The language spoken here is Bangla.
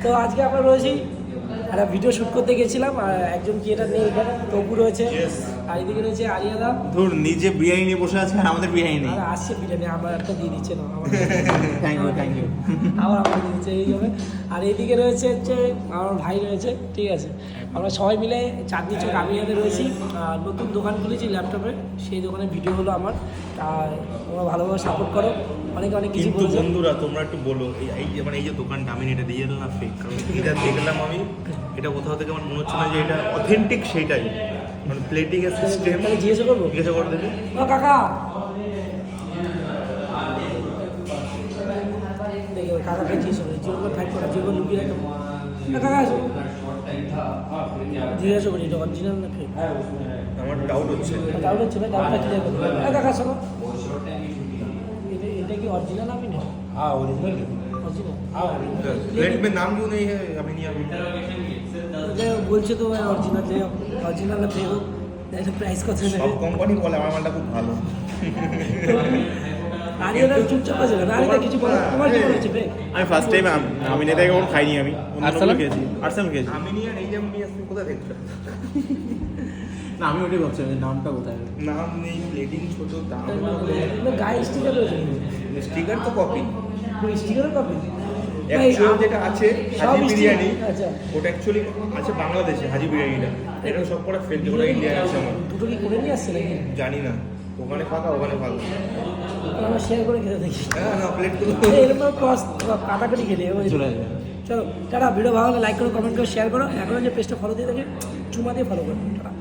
তো আজকে আমরা রয়েছি একটা ভিডিও শ্যুট করতে গেছিলাম, আর একজন কি এটা নেই এখানে, তবু রয়েছে, আর এদিকে রয়েছে আরিয়াদা। ধর নিজে বিরিয়ানি নিয়ে বসে আছে আর আমাদের বিরিয়ানি নেই। আর আসছে বিরিয়ানি, আমার একটা দিয়ে দিচ্ছে না, থ্যাংক ইউ আমার দিয়ে দিচ্ছে এইভাবে। আর এইদিকে রয়েছে হচ্ছে আমার ভাই রয়েছে, ঠিক আছে। আমরা সবাই মিলে চাঁদনি চক আমিয়াতে রয়েছি, আর নতুন দোকান খুলেছি ল্যাপটপে, সেই দোকানের ভিডিও হলো আমার। আর তোমরা ভালোভাবে সাপোর্ট করো, অনেক কিছু কিন্তু বলছো। বন্ধুরা তোমরা একটু বলো এই যে মানে এই যে দোকানটা আমি এটা দিয়ে দিলাম না ফেক, কারণ এটা দেখলাম আমি, এটা কোথাও থেকে আমার মনে হচ্ছে না যে এটা অথেন্টিক সেইটাই, মানে প্লেটিং এর সিস্টেম। তাহলে জিজ্ঞাসা করবো, জিজ্ঞাসা করে দেখি। ও কাকা, দেখো কাকাকে জিজ্ঞেস করি, জীবন ফাইট করা, জীবন লুকিয়ে রাখো। কাকা আসো, জিজ্ঞাসা করি এটা অরিজিনাল না ফেক। আমার ডাউট হচ্ছে। ডাউট হচ্ছে না, ডাউটটা ক্লিয়ার করবো। কাকা শোনো, এটা কি অরিজিনাল আমি না? हाँ ओरिजिनल অরিজিনাল प्लेट में नाम क्यों नहीं है अभी नहीं अभी বলছে তো অরিজিনাল, যে অরিজিনাল না ফেক হোক, প্রাইস কত সব নেবে? কোম্পানি বলে আমার মালটা খুব ভালো। আরিয়ানা চুপচাপ আছে না, আরিয়ানা কিছু বলো, তোমার কি মনে হচ্ছে ফেক? আমি ফার্স্ট টাইম আমি নেতা কখন খাইনি, আমি আর্সেনাল খেয়েছি, আর্সেনাল খেয়েছি। আমি নিয়ে আর এই যে আমি নিয়ে আসছি কোথায় দেখতে না আমি ওটাই ভাবছি নামটা কোথায়। নাম নেই, প্লেটিং ছোট, দাম গায়ে স্টিকার রয়েছে, স্টিকার তো কপি। স্টিকারও পাবে। অ্যাকচুয়াল যেটা আছে হাজি সব বিরিয়ানি, আচ্ছা, ওটা অ্যাকচুয়ালি আছে বাংলাদেশে হাজি বিরিয়ানিটা, এটা সব করে ফেক, যেটা ইন্ডিয়ায় আছে আমার দুটো কি করে নিয়ে আসছে নাকি? জানি না, ওখানে ফাঁকা ওখানে ফাঁকা। আমরা শেয়ার করে খেতে দেখি, হ্যাঁ না প্লেটগুলো এরকম ক্রস কাটাকাটি খেলে চলে আসবে। চলো টাটা। ভিডিও ভালো হলে লাইক করো, কমেন্ট করো, শেয়ার করো। এখনো যে পেজটা ফলো দিয়ে থাকে চুমা দিয়ে ফলো করো। টাটা।